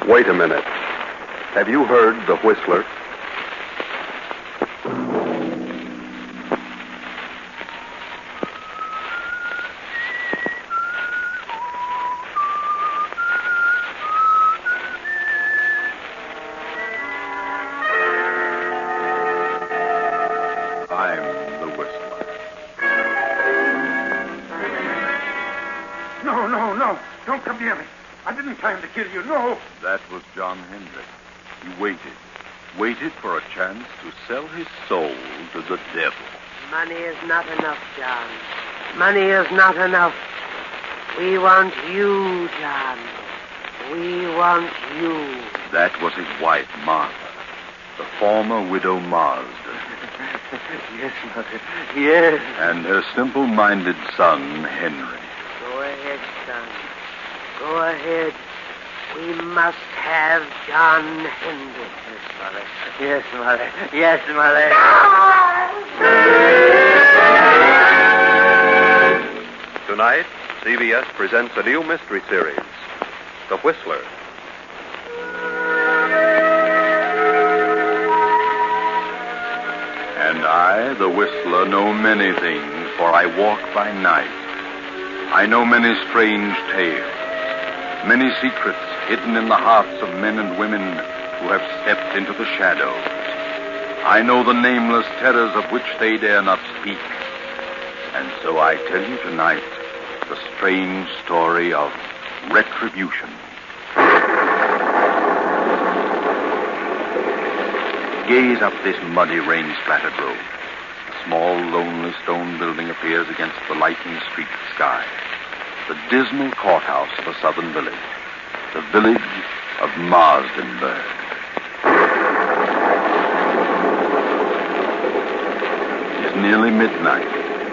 Wait a minute. Have you heard the Whistler? No. Don't come near me. I didn't plan to kill you, no. That was John Hendricks. He waited for a chance to sell his soul to the devil. Money is not enough, John. Money is not enough. We want you, John. We want you. That was his wife, Martha, the former widow Marsden. Yes, Mother. Yes. And her simple-minded son, Henry. Go ahead, son. Go ahead. We must have John Hendricks. Yes, Mother. Yes, Mother. Tonight, CBS presents a new mystery series, The Whistler. And I, the Whistler, know many things, for I walk by night. I know many strange tales, many secrets hidden in the hearts of men and women who have stepped into the shadows. I know the nameless terrors of which they dare not speak. And so I tell you tonight the strange story of Retribution. Gaze up this muddy, rain-splattered road. A small, lonely stone building appears against the lightning streaked sky. The dismal courthouse of a southern village. The village of Marsdenburg. It is nearly midnight.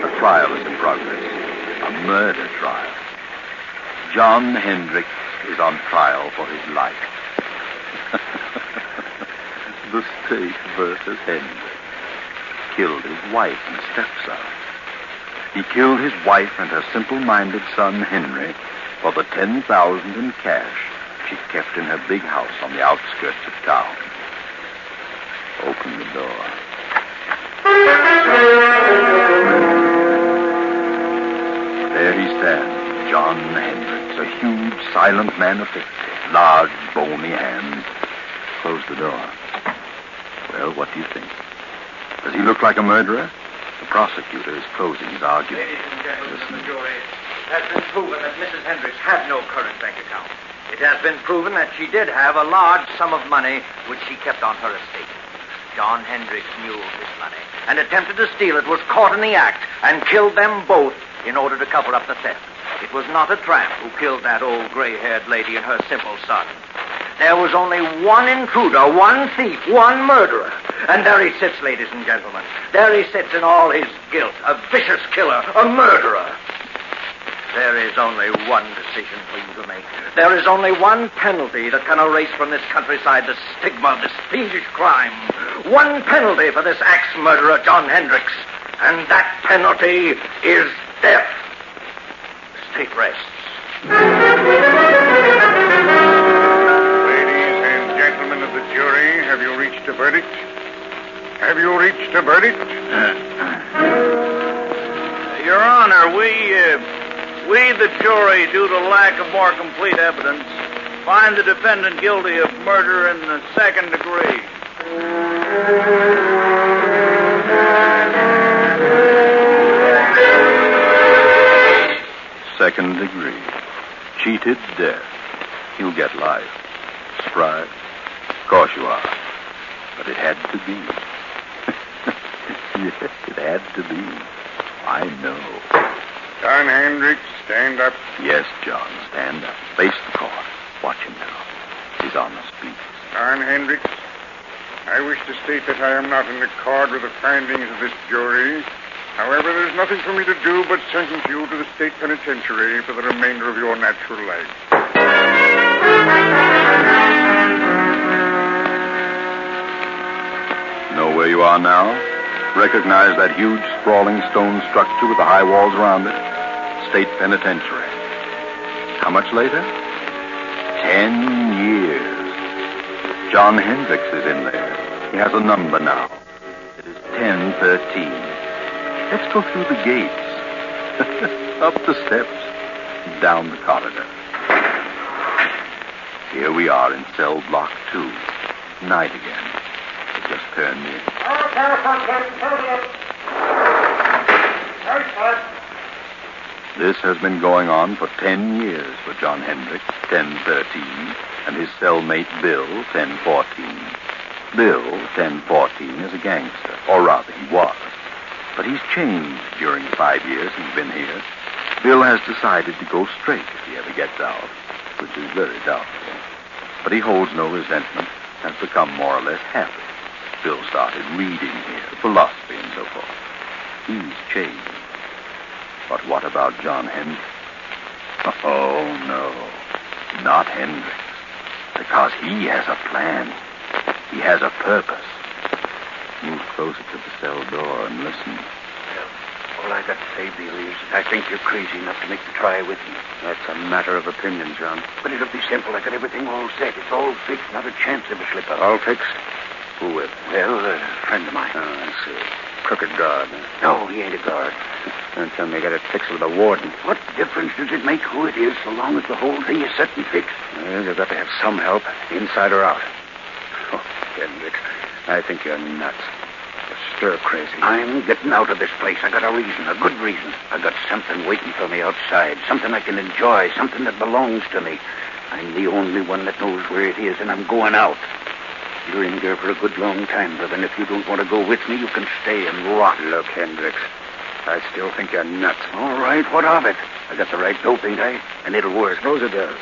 A trial is in progress. A murder trial. John Hendricks is on trial for his life. The state versus Hendricks. Killed his wife and stepson. He killed his wife and her simple-minded son, Henry, for the $10,000 in cash she kept in her big house on the outskirts of town. Open the door. There he stands, John Hendricks, a huge, silent man of 50, large, bony hands. Close the door. Well, what do you think? Does he look like a murderer? The prosecutor is closing his argument. Ladies and gentlemen of the jury, it has been proven that Mrs. Hendricks had no current bank account. It has been proven that she did have a large sum of money which she kept on her estate. John Hendricks knew of this money and attempted to steal it, was caught in the act, and killed them both in order to cover up the theft. It was not a tramp who killed that old gray-haired lady and her simple son. There was only one intruder, one thief, one murderer. And there he sits, ladies and gentlemen. There he sits in all his guilt, a vicious killer, a murderer. There is only one decision for you to make. There is only one penalty that can erase from this countryside the stigma of this fiendish crime. One penalty for this axe-murderer, John Hendricks. And that penalty is death. The state rests. Ladies and gentlemen of the jury, have you reached a verdict? Have you reached a verdict? Your Honor, we, the jury, due to lack of more complete evidence, find the defendant guilty of murder in the second degree. Second degree. Cheated death. He'll get life. Surprised? Of course you are. But it had to be. Yes, it had to be. I know. John Hendricks, stand up. Yes, John, stand up. Face the court. Watch him now. His Honor speaks. John Hendricks, I wish to state that I am not in accord with the findings of this jury. However, there's nothing for me to do but sentence you to the state penitentiary for the remainder of your natural life. Know where you are now? Recognize that huge, sprawling stone structure with the high walls around it? State penitentiary. How much later? 10 years. John Hendricks is in there. He has a number now. It is 1013. Let's go through the gates. Up the steps. Down the corridor. Here we are in cell block 2. Night again. They just turned in. This has been going on for 10 years for John Hendricks, 1013, and his cellmate Bill, 1014. Bill, 1014, is a gangster, or rather he was. But he's changed during the 5 years he's been here. Bill has decided to go straight if he ever gets out, which is very doubtful. But he holds no resentment, has become more or less happy. Bill started reading here, philosophy and so forth. He's changed. But what about John Hendricks? Oh, no. Not Hendricks. Because he has a plan. He has a purpose. Move closer to the cell door and listen. All I got to say, Bill, is I think you're crazy enough to make the try with me. That's a matter of opinion, John. But it'll be simple. I got everything all set. It's all fixed. Not a chance of a slip-up. All fixed? Who with? Well, a friend of mine. Oh, I see. Crooked guard. No, he ain't a guard. Don't tell me you got it fixed with a warden. What difference does it make who it is so long as the whole thing is set and fixed? Well, you've got to have some help, inside or out. Oh, Hendricks, I think you're nuts. You're stir crazy. I'm getting out of this place. I got a reason, a good reason. I got something waiting for me outside, something I can enjoy, something that belongs to me. I'm the only one that knows where it is, and I'm going out. You're in there for a good long time, brother, and if you don't want to go with me, you can stay and rot. Look, Hendricks, I still think you're nuts. All right, what of it? I got the right dope, ain't I? And it'll work. Suppose it does.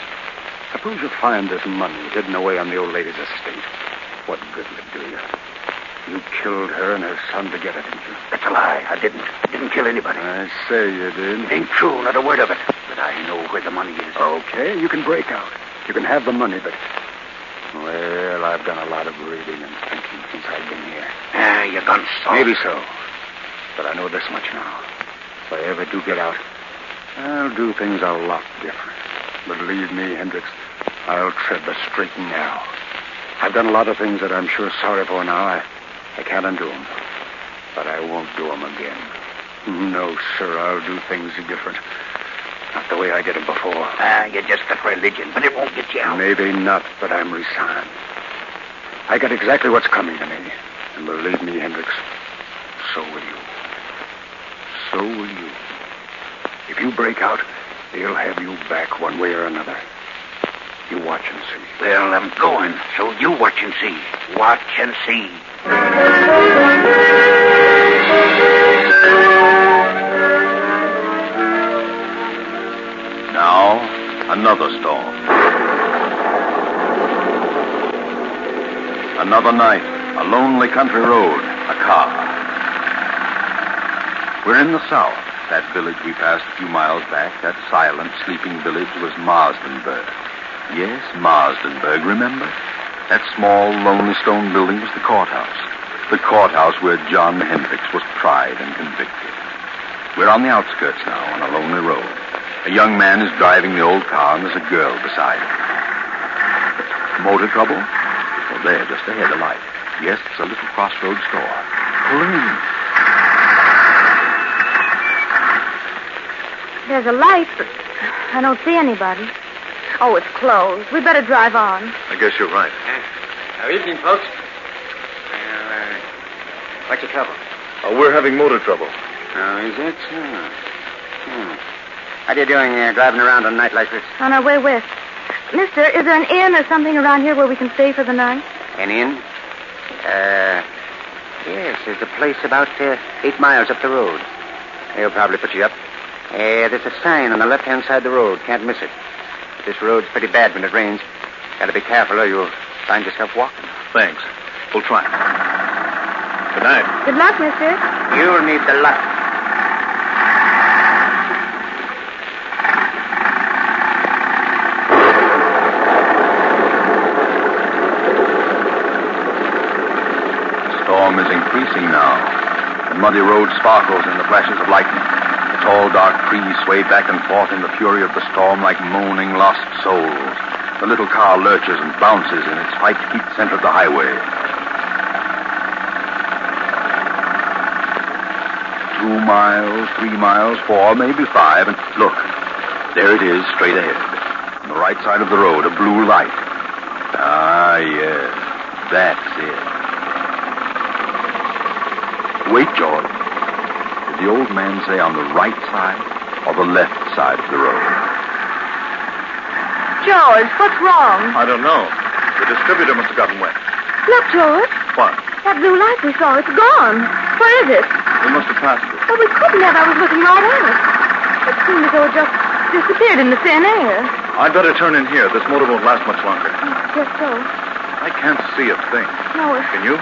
Suppose you find this money hidden away on the old lady's estate. What good will it do you? You killed her and her son to get it, didn't you? That's a lie. I didn't. I didn't kill anybody. I say you did. It ain't true, not a word of it. But I know where the money is. Okay, you can break out. You can have the money, but... Well, I've done a lot of reading and thinking since I've been here. Ah, you gone soft. Maybe so. But I know this much now. If I ever do get out, I'll do things a lot different. Believe me, Hendricks, I'll tread the straight and narrow. I've done a lot of things that I'm sure sorry for now. I can't undo them. But I won't do them again. No, sir, I'll do things different. Not the way I did them before. Ah, you just got religion, but it won't get you out. Maybe not, but I'm resigned. I got exactly what's coming to me. And believe me, Hendricks, so will you. So will you. If you break out, they'll have you back one way or another. You watch and see. Well, I'm going, so you watch and see. Watch and see. Now, another storm. Another night, a lonely country road, a car. We're in the south. That village we passed a few miles back, that silent, sleeping village, was Marsdenburg. Yes, Marsdenburg, remember? That small, lonely stone building was the courthouse. The courthouse where John Hendricks was tried and convicted. We're on the outskirts now, on a lonely road. A young man is driving the old car, and there's a girl beside him. Motor trouble? Oh, there, just ahead, a light. Yes, it's a little crossroads store. Pull in. There's a light, but I don't see anybody. Oh, it's closed. We better drive on. I guess you're right. Evening, folks. What's your trouble? We're having motor trouble. Oh, is it? How are you doing driving around on a night like this? On our way west. Mister, is there an inn or something around here where we can stay for the night? An inn? Yes, there's a place about 8 miles up the road. They'll probably put you up. There's a sign on the left-hand side of the road. Can't miss it. This road's pretty bad when it rains. Got to be careful or you'll find yourself walking. Thanks. We'll try. Good night. Good luck, mister. You'll need the luck. The storm is increasing now. The muddy road sparkles in the flashes of lightning. The tall, dark trees sway back and forth in the fury of the storm like moaning lost souls. The little car lurches and bounces in its white heat center of the highway. 2 miles, 3 miles, 4, maybe 5, and look, there it is, straight ahead. On the right side of the road, a blue light. Ah, yes, that's it. Wait, George. Did the old man say on the right side or the left side of the road? George, what's wrong? I don't know. The distributor must have gotten wet. Look, George. What? That blue light we saw, it's gone. Where is it? We must have passed it. Well, we couldn't have. I was looking right at it. It seemed as though it just disappeared in the thin air. I'd better turn in here. This motor won't last much longer. Guess so. I can't see a thing. No, Can you?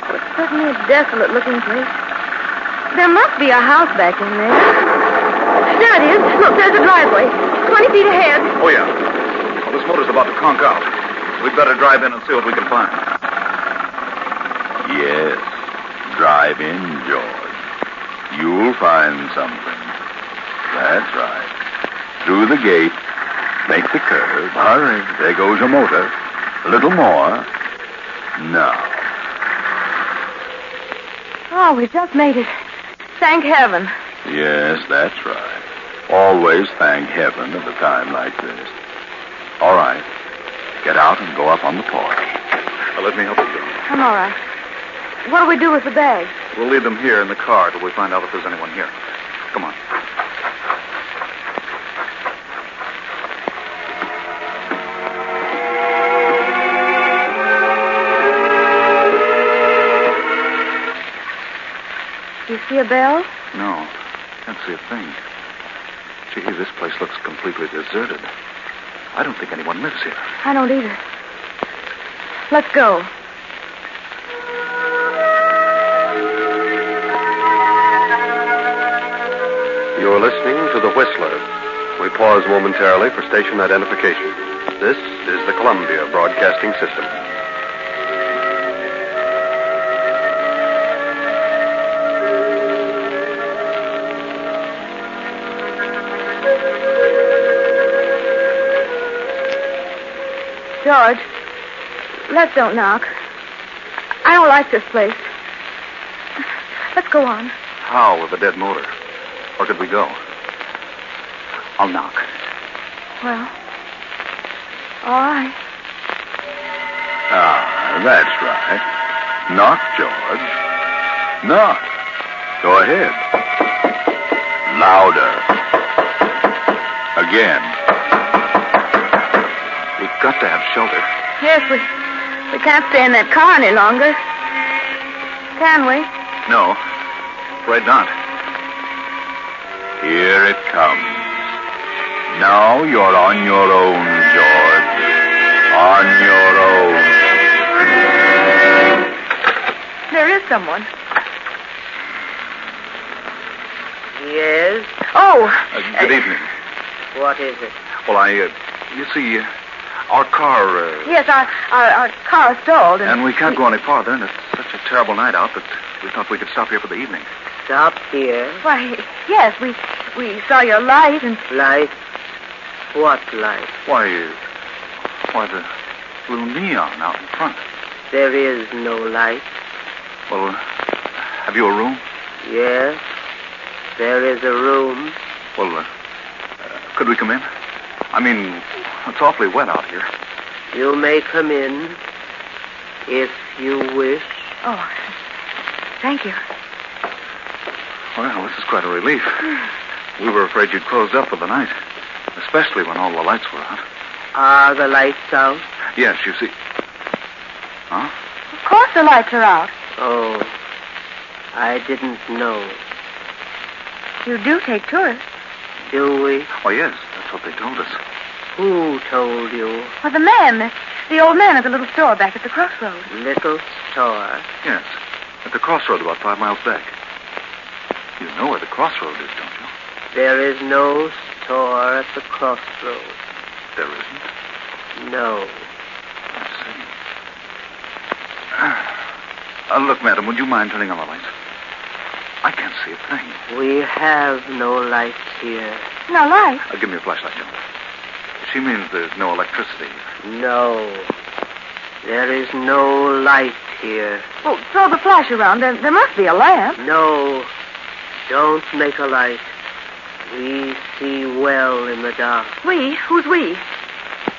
well, it's certainly a desolate-looking place. There must be a house back in there. There it is. Look, there's a driveway. 20 feet ahead. Oh, yeah. Well, this motor's about to conk out. We'd better drive in and see what we can find. Yes, drive in, George. You'll find something. That's right. Through the gate. Make the curve. Hurry. There goes your motor. A little more. Now. Oh, we just made it. Thank heaven. Yes, that's right. Always thank heaven at a time like this. All right. Get out and go up on the porch. Now, let me help you, John. I'm all right. What do we do with the bags? We'll leave them here in the car till we find out if there's anyone here. Come on. Do you see a bell? No, can't see a thing. Gee, this place looks completely deserted. I don't think anyone lives here. I don't either. Let's go. You're listening to The Whistler. We pause momentarily for station identification. This is the Columbia Broadcasting System. George, let's don't knock. I don't like this place. Let's go on. How with a dead motor? Where could we go? I'll knock. Well, all right. Ah, that's right. Knock, George. Knock. Go ahead. Louder. Again. We've got to have shelter. Yes, we can't stay in that car any longer. Can we? No, afraid not. Here it comes. Now you're on your own, George. On your own. There is someone. Yes? Oh! Good evening. What is it? Well, you see, our car... Yes, our car stalled. And we can't go any farther, and it's such a terrible night out that we thought we could stop here for the evening. Stop here? Why, yes, we saw your light and... Light? What light? Why, the little neon out in front. There is no light. Well, have you a room? Yes, there is a room. Well, could we come in? I mean, it's awfully wet out here. You may come in, if you wish. Oh, thank you. Well, this is quite a relief. We were afraid you'd closed up for the night, especially when all the lights were out. Are the lights out? Yes, you see. Huh? Of course the lights are out. Oh, I didn't know. You do take tourists. Do we? Oh, yes, that's what they told us. Who told you? Well, the man, the old man at the little store back at the crossroads. Little store? Yes, at the crossroad about 5 miles back. You know where the crossroad is, don't you? There is no store at the crossroads. There isn't? No. I see. Look, madam, would you mind turning on the lights? I can't see a thing. We have no lights here. No light? Give me a flashlight, John. She means there's no electricity. No. There is no light here. Oh, throw the flash around. There must be a lamp. No. Don't make a light. We see well in the dark. We? Who's we?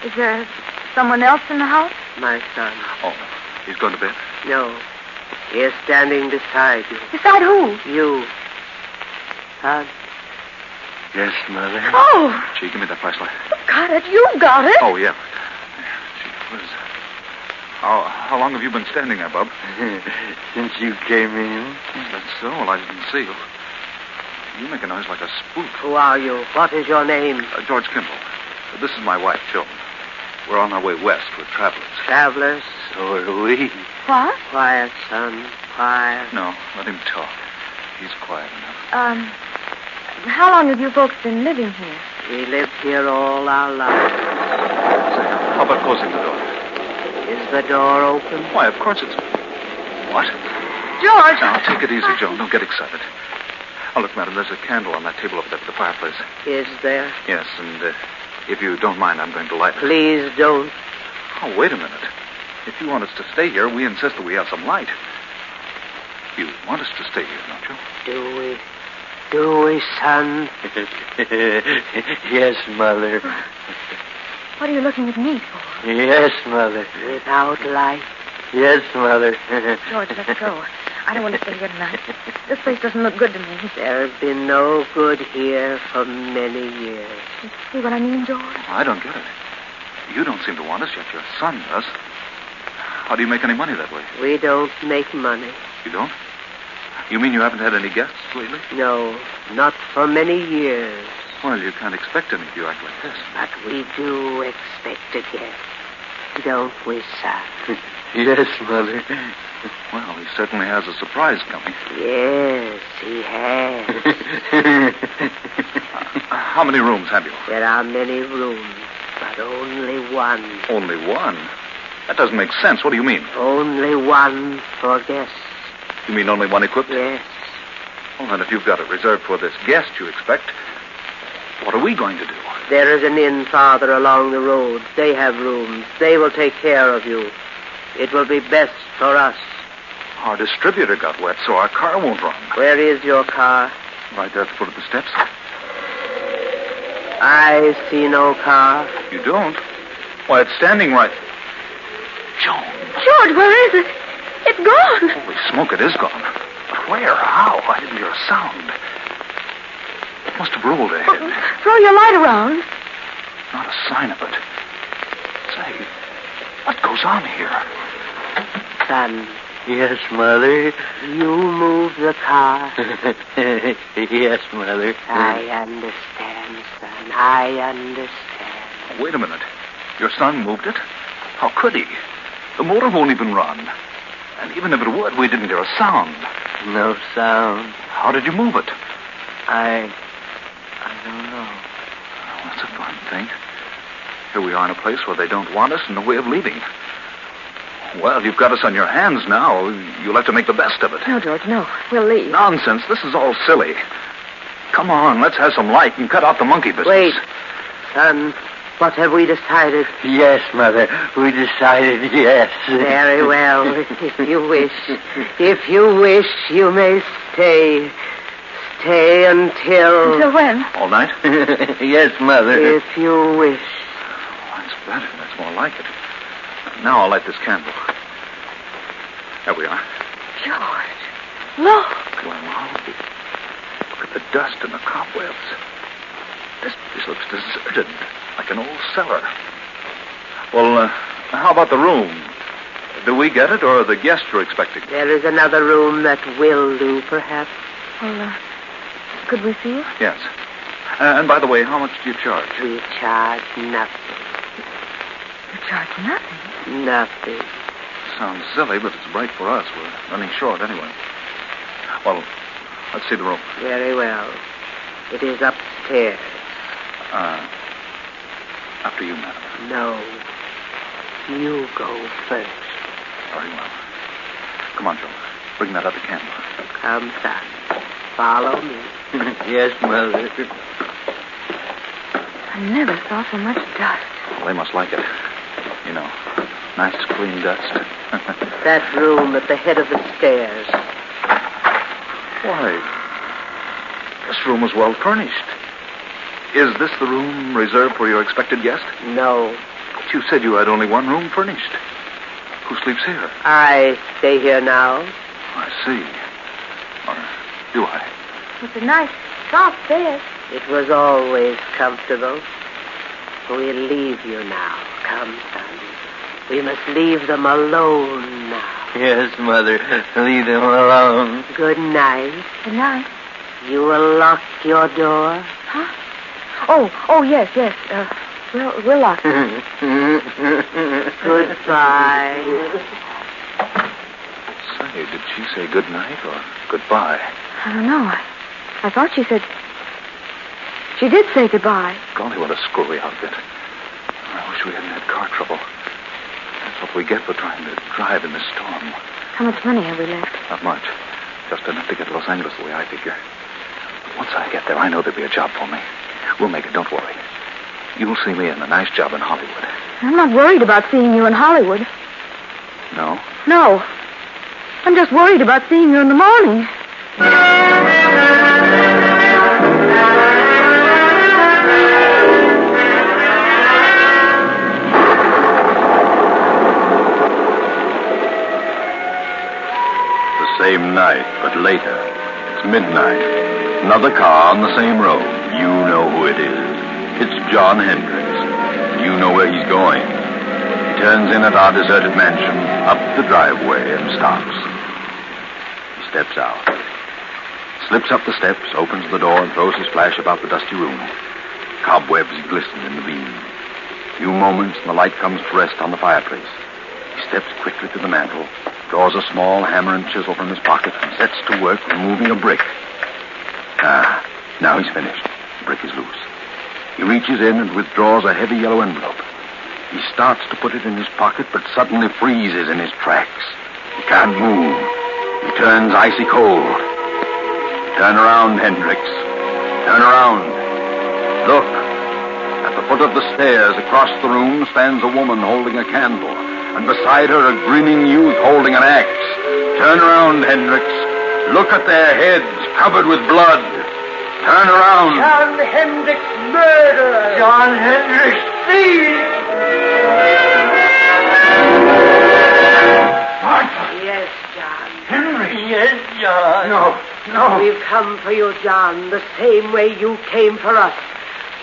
Is there someone else in the house? My son. Oh, he's gone to bed? No. He is standing beside you. Beside who? You. Son. Yes, Mother. Oh! Gee, give me that flashlight. Got it. You got it. Oh, yeah. Gee whiz. How long have you been standing there, Bub? Since you came in. That's so. Well, I didn't see you. You make a noise like a spook. Who are you? What is your name? George Kimball. This is my wife, Joan. We're on our way west with travelers. Travelers? So are we. What? Quiet, son. Quiet. No, let him talk. He's quiet enough. How long have you folks been living here? We lived here all our lives. Say, how about closing the door? Is the door open? Why, of course it's... What? George! Now, take it easy, Joan. Don't get excited. Oh, look, madam, there's a candle on that table over there at the fireplace. Is there? Yes, and if you don't mind, I'm going to light it. Please don't. Oh, wait a minute. If you want us to stay here, we insist that we have some light. You want us to stay here, don't you? Do we? Do we, son? Yes, Mother. What are you looking at me for? Yes, Mother. Without light? Yes, Mother. George, let's go. I don't want to stay here tonight. This place doesn't look good to me. There's been no good here for many years. You see what I mean, George? I don't get it. You don't seem to want us, yet your son does. How do you make any money that way? We don't make money. You don't? You mean you haven't had any guests lately? No, not for many years. Well, you can't expect any if you act like this. But we do expect a guest. Don't we, son? Yes, Mother. Well, he certainly has a surprise coming. Yes, he has. How many rooms have you? There are many rooms, but only one. Only one? That doesn't make sense. What do you mean? Only one for guests. You mean only one equipped? Yes. Well, then if you've got it reserved for this guest you expect, what are we going to do? There is an inn farther along the road. They have rooms. They will take care of you. It will be best for us. Our distributor got wet, so our car won't run. Where is your car? Right there at the foot of the steps. I see no car. You don't? Why, it's standing right... Joan. George, where is it? It's gone. Holy smoke, it is gone. But where? How? I didn't hear a sound. It must have rolled ahead. Throw your light around. Not a sign of it. Say, what goes on here? Son. Yes, Mother. You move the car. Yes, Mother. I understand, son. I understand. Wait a minute. Your son moved it? How could he? The motor won't even run. And even if it would, we didn't hear a sound. No sound. How did you move it? I don't know. Oh, that's a fine thing. Here we are in a place where they don't want us and no way of leaving. Well, you've got us on your hands now. You'll have to make the best of it. No, George, no. We'll leave. Nonsense. This is all silly. Come on, let's have some light and cut out the monkey business. Wait. Son, what have we decided? Yes, Mother. We decided yes. Very well. If you wish. If you wish, you may stay. Stay until... Until when? All night? Yes, Mother. If you wish. That's better. That's more like it. Now I'll light this candle. There we are. George, look. Well, look at the dust and the cobwebs. This place looks deserted, like an old cellar. Well, how about the room? Do we get it, or the guest you're expecting? There is another room that will do, perhaps. Well, could we see it? Yes. And by the way, how much do you charge? We charge nothing. You charge nothing? Nothing. Sounds silly, but it's bright for us. We're running short anyway. Well, let's see the room. Very well. It is upstairs. After you, madam. No. You go first. Very well. Come on, Joe. Bring that other candle. Come, son. Follow me. Yes, Mother. I never saw so much dust. Well, they must like it. You know, nice clean dust. That room at the head of the stairs. Why, this room was well furnished. Is this the room reserved for your expected guest? No. But you said you had only one room furnished. Who sleeps here? I stay here now. I see. Or do I? It's a nice, soft bed. It was always comfortable. We'll leave you now. Come, son. We must leave them alone now. Yes, Mother. Leave them alone. Good night. Good night. You will lock your door? Huh? Oh, yes. We'll lock it. Goodbye. Say, did she say good night or goodbye? I don't know. I thought she said... She did say goodbye. Golly, what a screwy outfit. I wish we hadn't had car trouble. That's what we get for trying to drive in this storm. How much money have we left? Not much. Just enough to get to Los Angeles the way I figure. But once I get there, I know there'll be a job for me. We'll make it, don't worry. You'll see me in a nice job in Hollywood. I'm not worried about seeing you in Hollywood. No? No. I'm just worried about seeing you in the morning. Same night, but later. It's midnight. Another car on the same road. You know who it is. It's John Hendricks. You know where he's going. He turns in at our deserted mansion, up the driveway, and stops. He steps out. Slips up the steps, opens the door, and throws his flash about the dusty room. Cobwebs glisten in the beam. A few moments, and the light comes to rest on the fireplace. He steps quickly to the mantel, draws a small hammer and chisel from his pocket, and sets to work removing a brick. Now he's finished. The brick is loose. He reaches in and withdraws a heavy yellow envelope. He starts to put it in his pocket, but suddenly freezes in his tracks. He can't move. He turns icy cold. Turn around, Hendricks. Turn around. Look. At the foot of the stairs across the room stands a woman holding a candle, and beside her a grinning youth holding an axe. Turn around, Hendricks. Look at their heads covered with blood. Turn around. John Hendricks, murderer. John Hendricks, thief. Martha. Yes, John. Henry. Yes, John. No. We've come for you, John, the same way you came for us.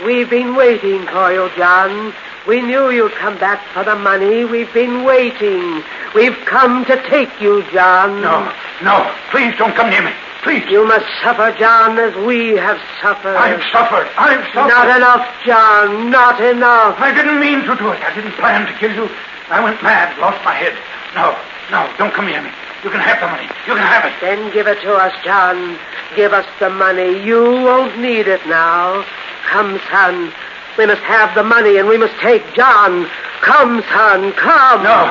We've been waiting for you, John. We knew you'd come back for the money. We've been waiting. We've come to take you, John. No. Please don't come near me. Please. You must suffer, John, as we have suffered. I've suffered. Not enough, John. Not enough. I didn't mean to do it. I didn't plan to kill you. I went mad, lost my head. No, don't come near me. You can have the money. You can have it. Then give it to us, John. Give us the money. You won't need it now. Come, son. We must have the money, and we must take John. Come, son, come. No.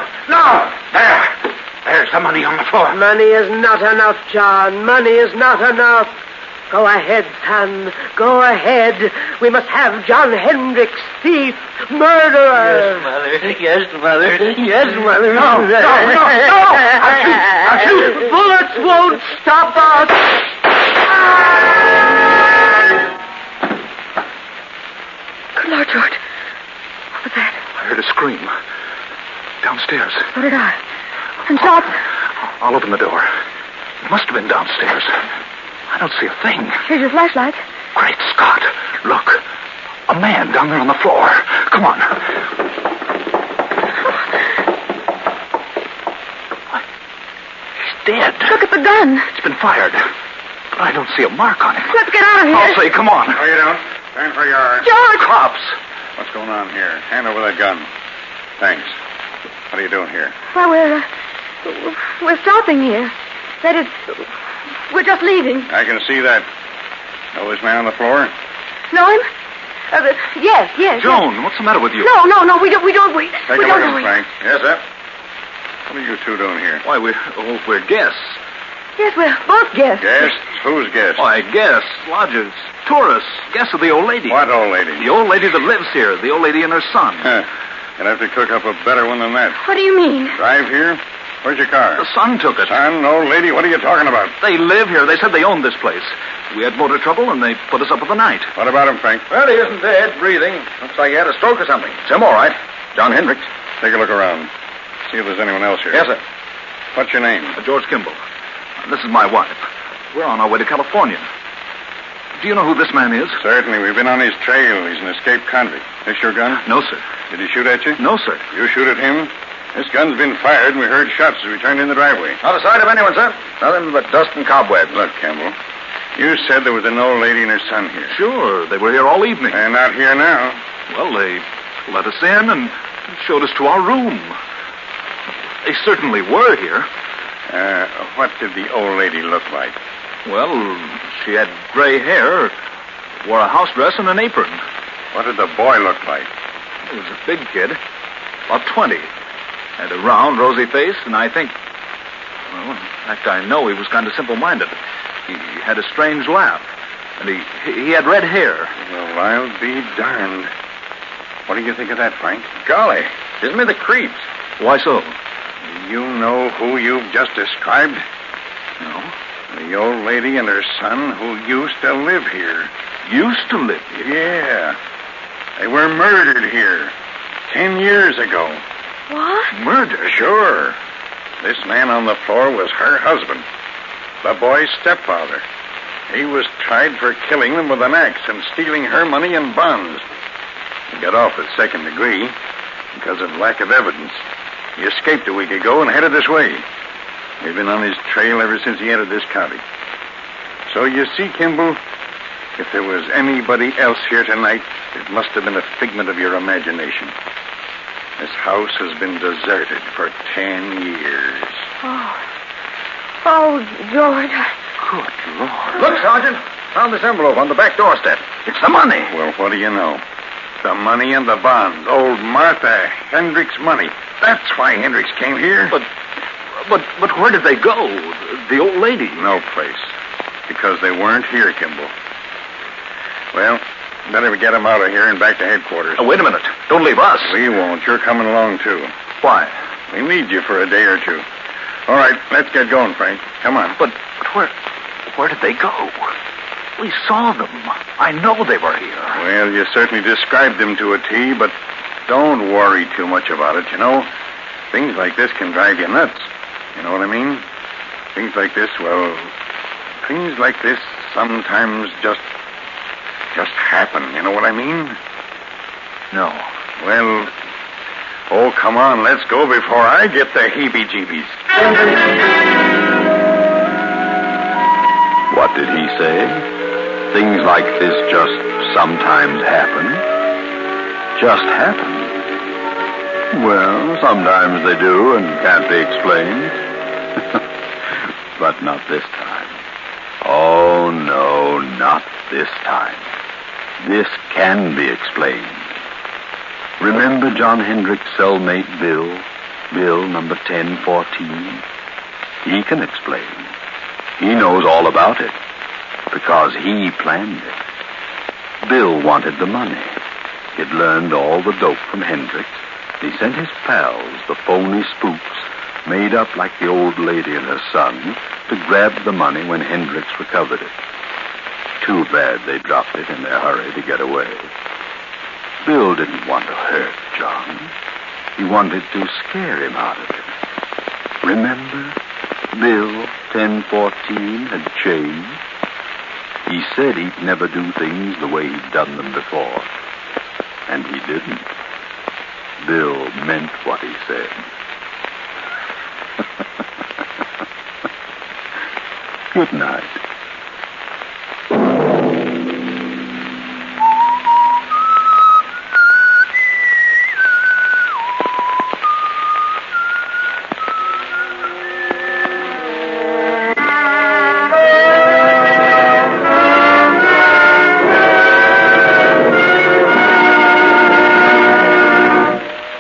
There's the money on the floor. Money is not enough, John. Money is not enough. Go ahead, son. Go ahead. We must have John Hendricks, thief, murderer. Yes, Mother. Yes, Mother. No. I'll shoot. Bullets won't stop us. Good Lord, George. What was that? I heard a scream. Downstairs. So did I. And shots. I'll open the door. It must have been downstairs. I don't see a thing. Here's your flashlight. Great Scott. Look. A man down there on the floor. Come on. He's dead. Look at the gun. It's been fired. But I don't see a mark on him. Let's get out of here. I'll say, come on. No, you don't. Stand where you are. George! Cops. What's going on here? Hand over that gun. Thanks. What are you doing here? Well, we're stopping here. That is, we're just leaving. I can see that. Know this man on the floor? Know him? Yes. Joan, what's the matter with you? No, we don't. Take We a don't look know at him, him. Frank. Yes, sir? What are you two doing here? Why, we're guests. Yes, we're both guests. Guests? Who's guests? Why, guests, lodgers, tourists, guests of the old lady. What old lady? The old lady that lives here, the old lady and her son. You'll have to cook up a better one than that. What do you mean? Drive here? Where's your car? The son took it. Son, old lady, what are you talking about? They live here. They said they owned this place. We had motor trouble, and they put us up for the night. What about him, Frank? Well, he isn't dead, breathing. Looks like he had a stroke or something. It's him, all right. John Hendricks. Take a look around. See if there's anyone else here. Yes, sir. What's your name? George Kimball. This is my wife. We're on our way to California. Do you know who this man is? Certainly. We've been on his trail. He's an escaped convict. This your gun? No, sir. Did he shoot at you? No, sir. You shoot at him? This gun's been fired, and we heard shots as we turned in the driveway. Not a sight of anyone, sir. Nothing but dust and cobwebs. Look, Campbell, you said there was an old lady and her son here. Sure. They were here all evening. They're not here now. Well, they let us in and showed us to our room. They certainly were here. What did the old lady look like? Well, she had gray hair, wore a house dress and an apron. What did the boy look like? He was a big kid, about 20. Had a round, rosy face, and I think... Well, in fact, I know he was kind of simple-minded. He had a strange laugh, and he had red hair. Well, I'll be darned. What do you think of that, Frank? Golly, isn't me the creeps? Why so? Do you know who you've just described? No. The old lady and her son who used to live here. Used to live here? Yeah. They were murdered here 10 years ago. What? Murder? Sure. This man on the floor was her husband, the boy's stepfather. He was tried for killing them with an axe and stealing her money and bonds. He got off with second degree because of lack of evidence. He escaped a week ago and headed this way. We've been on his trail ever since he entered this county. So you see, Kimball, if there was anybody else here tonight, it must have been a figment of your imagination. This house has been deserted for 10 years. Oh, George. Good Lord. Look, Sergeant. Found this envelope on the back doorstep. It's the money. Well, what do you know? The money and the bonds. Old Martha Hendricks' money. That's why Hendricks came here. But where did they go? The old lady? No place. Because they weren't here, Kimball. Well, better get them out of here and back to headquarters. Oh, wait a minute. Don't leave us. We won't. You're coming along, too. Why? We need you for a day or two. All right, let's get going, Frank. Come on. But where did they go? We saw them. I know they were here. Well, you certainly described them to a T, but don't worry too much about it, you know. Things like this can drive you nuts. You know what I mean? Things like this sometimes just happen. You know what I mean? No. Well, oh, come on, let's go before I get the heebie-jeebies. What did he say? Things like this just sometimes happen? Just happen? Well, sometimes they do and can't be explained. But not this time. Oh, no, not this time. This can be explained. Remember John Hendricks' cellmate Bill? Bill number 1014? He can explain. He knows all about it because he planned it. Bill wanted the money. He'd learned all the dope from Hendricks. He sent his pals, the phony spooks, made up like the old lady and her son, to grab the money when Hendricks recovered it. Too bad they dropped it in their hurry to get away. Bill didn't want to hurt John. He wanted to scare him out of it. Remember? Bill 1014 had changed. He said he'd never do things the way he'd done them before. And he didn't. Bill meant what he said. Good night.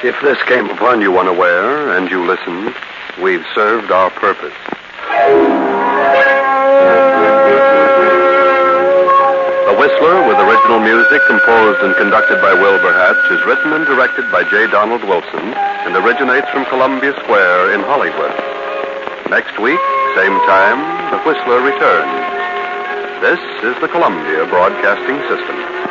If this came upon you unaware and you listened, we've served our purpose. Whistler, with original music composed and conducted by Wilbur Hatch, is written and directed by J. Donald Wilson and originates from Columbia Square in Hollywood. Next week, same time, The Whistler returns. This is the Columbia Broadcasting System.